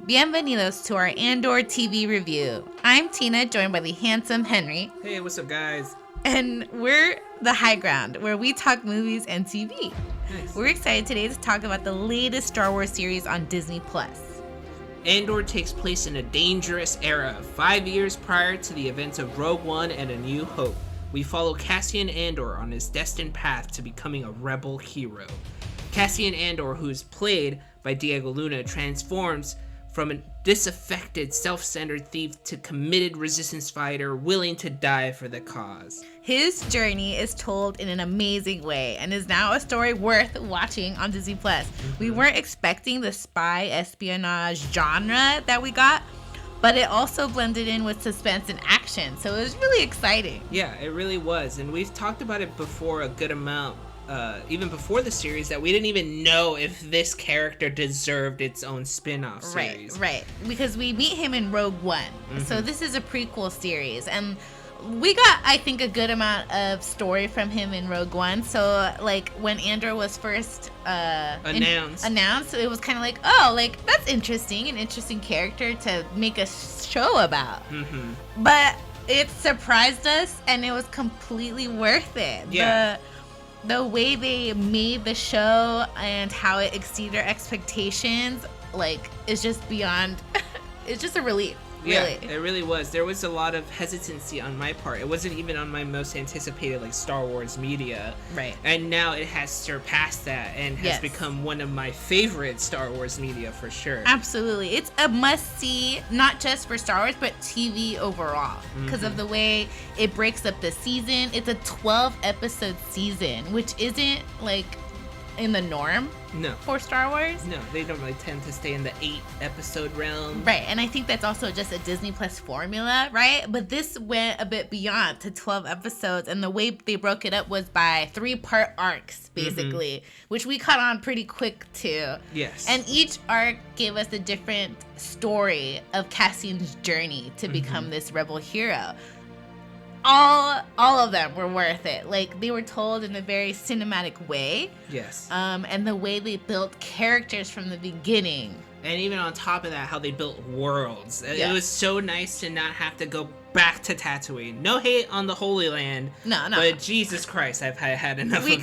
Bienvenidos to our Andor TV review. I'm Tina, joined by the handsome Henry. Hey, what's up, guys? And we're the high ground, where we talk movies and TV. Nice. We're excited today to talk about the latest Star Wars series on Disney+. Andor takes place in a dangerous era, 5 years prior to the events of Rogue One and A New Hope. We follow Cassian Andor on his destined path to becoming a rebel hero. Cassian Andor, who's played by Diego Luna, transforms from a disaffected, self-centered thief to committed resistance fighter willing to die for the cause. His journey is told in an amazing way and is now a story worth watching on Disney+. We weren't expecting the spy espionage genre that we got, but it also blended in with suspense and action, so it was really exciting. Yeah, it really was, and we've talked about it before a good amount, even before the series, that we didn't even know if this character deserved its own spin-off series. Right, because we meet him in Rogue One, so this is a prequel series, and we got, I think, a good amount of story from him in Rogue One. So, like, when Andor was first announced, it was kind of like, oh, like, that's interesting, an interesting character to make a show about. But it surprised us, and it was completely worth it. Yeah. The way they made the show and how it exceeded our expectations, like, is just beyond, it's just a relief. Really. Yeah, it really was. There was a lot of hesitancy on my part. It wasn't even on my most anticipated, like, Star Wars media. Right. And now it has surpassed that and has become one of my favorite Star Wars media for sure. Absolutely. It's a must-see, not just for Star Wars, but TV overall. Because of the way it breaks up the season. It's a 12-episode season, which isn't, like, in the norm. No. For Star Wars. No, they don't really tend to stay in the 8-episode realm. Right, and I think that's also just a Disney Plus formula, right? But this went a bit beyond to 12 episodes, and the way they broke it up was by 3-part arcs, basically, which we caught on pretty quick too. Yes. And each arc gave us a different story of Cassian's journey to become this rebel hero. All of them were worth it. Like, they were told in a very cinematic way. Yes. And the way they built characters from the beginning. And even on top of that, how they built worlds. Yeah. It was so nice to not have to go back to Tatooine. No hate on the Holy Land. No. But Jesus Christ, I've had enough of it.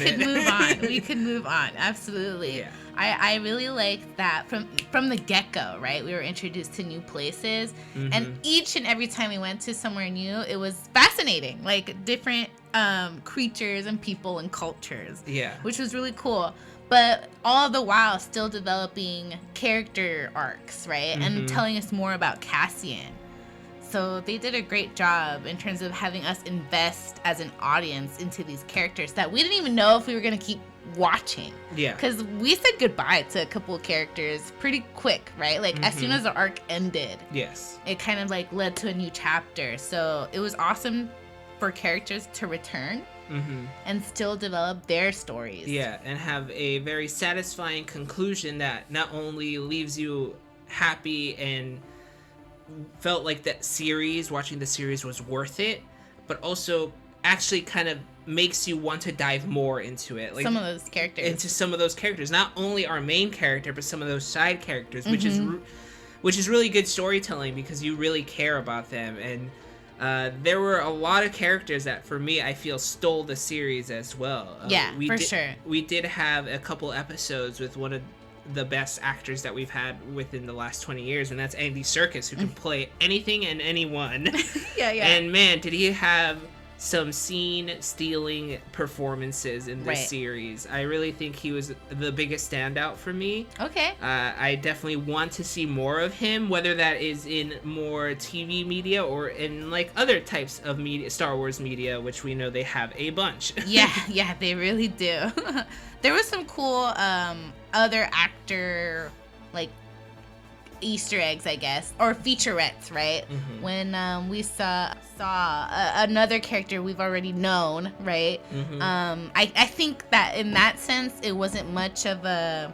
We could move on. Absolutely. Yeah. I really liked that from the get-go, right? We were introduced to new places. And each and every time we went to somewhere new, it was fascinating. Like, different creatures and people and cultures. Yeah. Which was really cool. But all the while still developing character arcs, right? And telling us more about Cassian. So they did a great job in terms of having us invest as an audience into these characters that we didn't even know if we were going to keep watching. Yeah. Because we said goodbye to a couple of characters pretty quick, right? Like, as soon as the arc ended, yes, it kind of, like, led to a new chapter. So it was awesome for characters to return and still develop their stories. Yeah, and have a very satisfying conclusion that not only leaves you happy and felt like that series, watching the series was worth it, but also actually kind of makes you want to dive more into it. Like, some of those characters. Into some of those characters. Not only our main character, but some of those side characters, which is really good storytelling because you really care about them. And there were a lot of characters that, for me, I feel stole the series as well. Sure. We did have a couple episodes with one of the best actors that we've had within the last 20 years, and that's Andy Serkis, who can play anything and anyone. Yeah. And man, did he have some scene-stealing performances in this series. I really think he was the biggest standout for me. Okay. I definitely want to see more of him, whether that is in more TV media or in, like, other types of media, Star Wars media, which we know they have a bunch. Yeah, they really do. There was some cool other actor, like, Easter eggs, I guess, or featurettes, right? When we saw another character we've already known, right? I think that in that sense, it wasn't much of a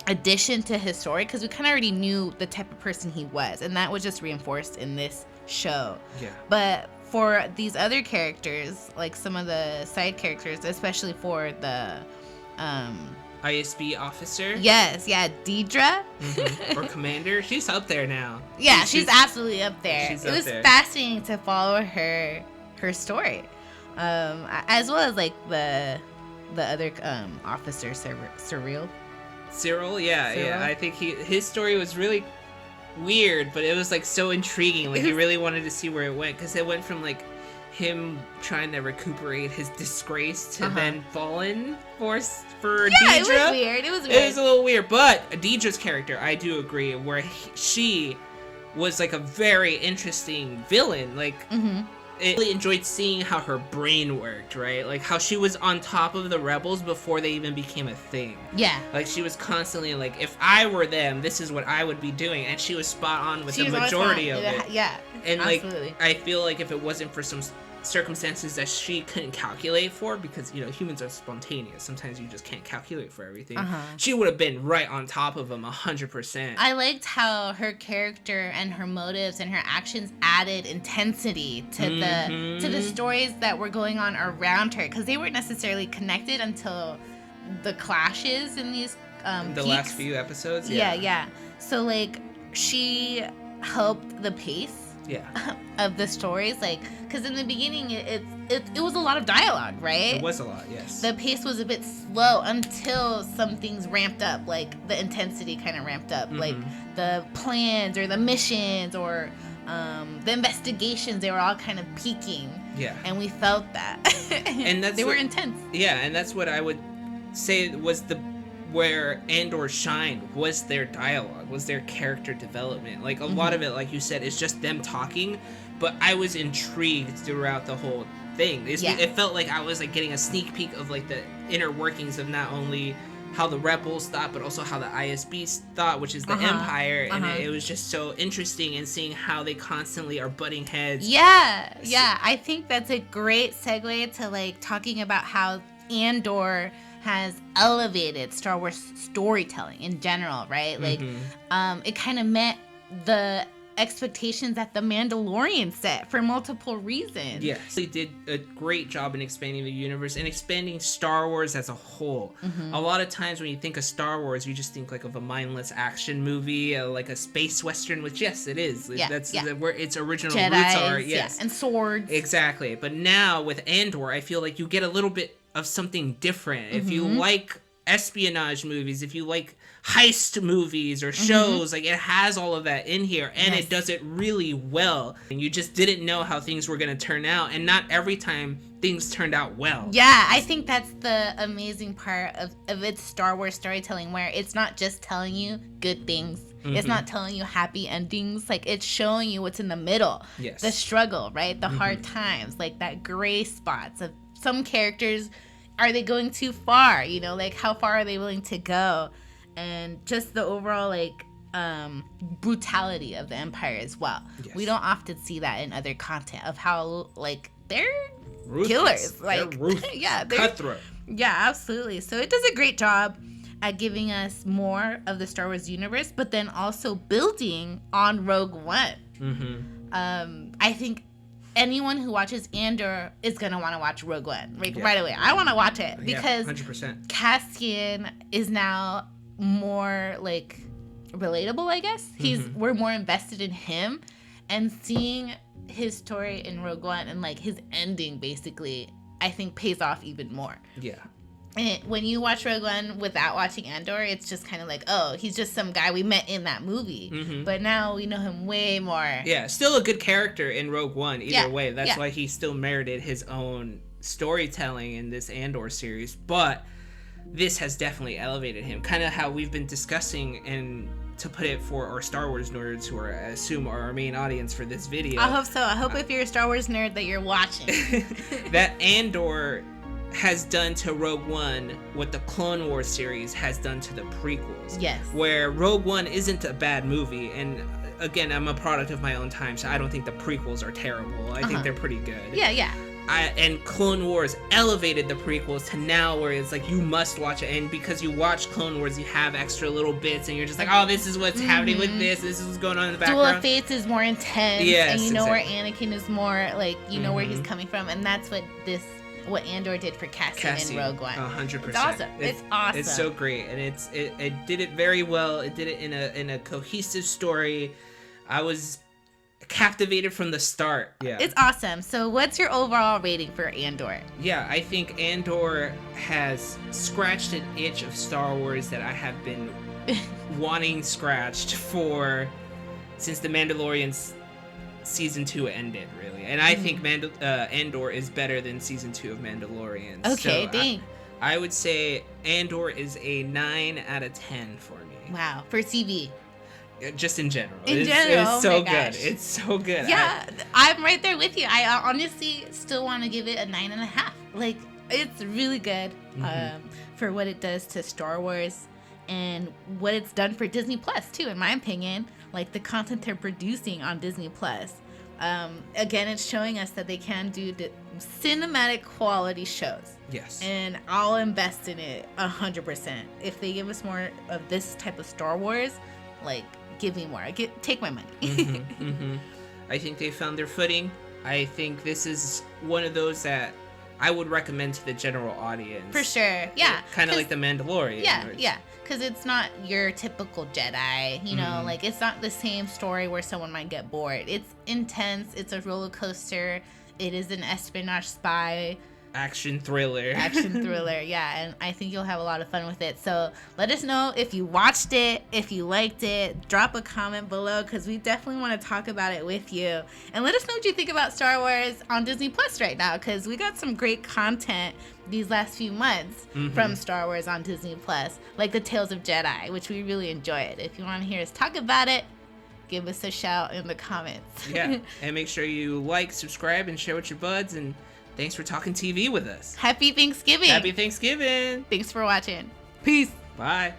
addition to his story because we kind of already knew the type of person he was, and that was just reinforced in this show. Yeah. But for these other characters, like some of the side characters, especially for the ISB officer. Yes, yeah, Deidre. Or commander. She's up there now. Yeah, she's absolutely up there. It was fascinating to follow her story, as well as like the other officer, Cyril. Yeah. I think his story was really weird, but it was like so intriguing. Like you really wanted to see where it went, because it went from like him trying to recuperate his disgrace to then falling for Deidre. It was weird. It was a little weird, but Deidre's character, I do agree, where she was like a very interesting villain. Like, I really enjoyed seeing how her brain worked, right? Like how she was on top of the rebels before they even became a thing. Yeah. Like she was constantly like, if I were them, this is what I would be doing, and she was spot on with the majority of it. Yeah. And absolutely. like, I feel like if it wasn't for some circumstances that she couldn't calculate for, because humans are spontaneous, sometimes you just can't calculate for everything, she would have been right on top of them 100%. I liked how her character and her motives and her actions added intensity to the stories that were going on around her, because they weren't necessarily connected until the clashes in these the last few episodes. Yeah. So like she helped the pace of the stories, like, because in the beginning it was a lot of dialogue, right? It was a lot, yes. The pace was a bit slow until some things ramped up, like the intensity kind of ramped up, like the plans or the missions or the investigations, they were all kind of peaking. Yeah. And we felt that. And they were intense. Yeah, and that's what I would say was where Andor shined, was their dialogue, was their character development. Like a lot of it, like you said, is just them talking, but I was intrigued throughout the whole thing. It felt like I was like getting a sneak peek of like the inner workings of not only how the rebels thought, but also how the ISB thought, which is the Empire, and it was just so interesting in seeing how they constantly are butting heads. Yeah, I think that's a great segue to like talking about how Andor has elevated Star Wars storytelling in general, right? Like, it kind of met the expectations that the Mandalorian set for multiple reasons. Yes, they did a great job in expanding the universe and expanding Star Wars as a whole. A lot of times when you think of Star Wars, you just think like of a mindless action movie, like a space western, which yes, it is. That's where its original Jedis, roots are. Yes, and swords. Exactly. But now with Andor, I feel like you get a little bit of something different. If you like espionage movies, if you like heist movies or shows, like it has all of that in here, and it does it really well, and you just didn't know how things were going to turn out, and not every time things turned out well. Yeah, I think that's the amazing part of its Star Wars storytelling, where it's not just telling you good things. It's not telling you happy endings. Like, it's showing you what's in the middle. Yes. The struggle, right? The hard times, like that gray spots of some characters. Are they going too far? Like how far are they willing to go? And just the overall like brutality of the Empire as well. Yes. We don't often see that in other content of how like they're ruthless. Killers. Like they're ruthless. They're cutthroat. Yeah, absolutely. So it does a great job at giving us more of the Star Wars universe, but then also building on Rogue One. I think anyone who watches Andor is gonna want to watch Rogue One right away. I want to watch it because 100%. Cassian is now more like relatable, I guess. We're more invested in him, and seeing his story in Rogue One and like his ending basically, I think pays off even more. Yeah. And when you watch Rogue One without watching Andor, it's just kind of like, oh, he's just some guy we met in that movie. But now we know him way more. Yeah, still a good character in Rogue One either way. That's why he still merited his own storytelling in this Andor series. But this has definitely elevated him. Kind of how we've been discussing, and to put it for our Star Wars nerds who are, I assume, are our main audience for this video. I hope so. I hope if you're a Star Wars nerd that you're watching. That Andor has done to Rogue One what the Clone Wars series has done to the prequels. Yes. Where Rogue One isn't a bad movie, and again, I'm a product of my own time, so I don't think the prequels are terrible. I think they're pretty good. Yeah. And Clone Wars elevated the prequels to now where it's like you must watch it, and because you watch Clone Wars, you have extra little bits, and you're just like, oh, this is what's happening with this is what's going on in the background. Duel of Fates is more intense, yes, and you know where Anakin is more like, you know where he's coming from, and that's what this what Andor did for Cassian in Rogue One. 100%. It's awesome. It's awesome. It's so great, and it did it very well. It did it in a cohesive story. I was captivated from the start. Yeah, it's awesome. So what's your overall rating for Andor? Yeah, I think Andor has scratched an itch of Star Wars that I have been wanting scratched for since The Mandalorian's season 2 ended, really. And I think Andor is better than season 2 of Mandalorian. Okay, so dang. I would say Andor is a 9 out of 10 for me. Wow, for TV. Just in general. It's so good. It's so good. Yeah, I'm right there with you. I honestly still want to give it a 9.5. Like, it's really good for what it does to Star Wars and what it's done for Disney Plus too, in my opinion. Like the content they're producing on Disney Plus. Again, it's showing us that they can do the cinematic quality shows. Yes. And I'll invest in it 100%. If they give us more of this type of Star Wars, like, give me more. Take my money. I think they found their footing. I think this is one of those that I would recommend to the general audience. For sure, yeah. Kind of like The Mandalorian. Yeah. Because it's not your typical Jedi, you know, like it's not the same story where someone might get bored. It's intense. It's a roller coaster. It is an espionage spy. Action thriller, yeah. And I think you'll have a lot of fun with it. So let us know if you watched it, if you liked it. Drop a comment below because we definitely want to talk about it with you. And let us know what you think about Star Wars on Disney Plus right now, because we got some great content these last few months from Star Wars on Disney Plus, like the Tales of Jedi, which we really enjoyed. If you want to hear us talk about it, give us a shout in the comments. Yeah, and make sure you like, subscribe, and share with your buds. And thanks for talking TV with us. Happy Thanksgiving. Happy Thanksgiving. Thanks for watching. Peace. Bye.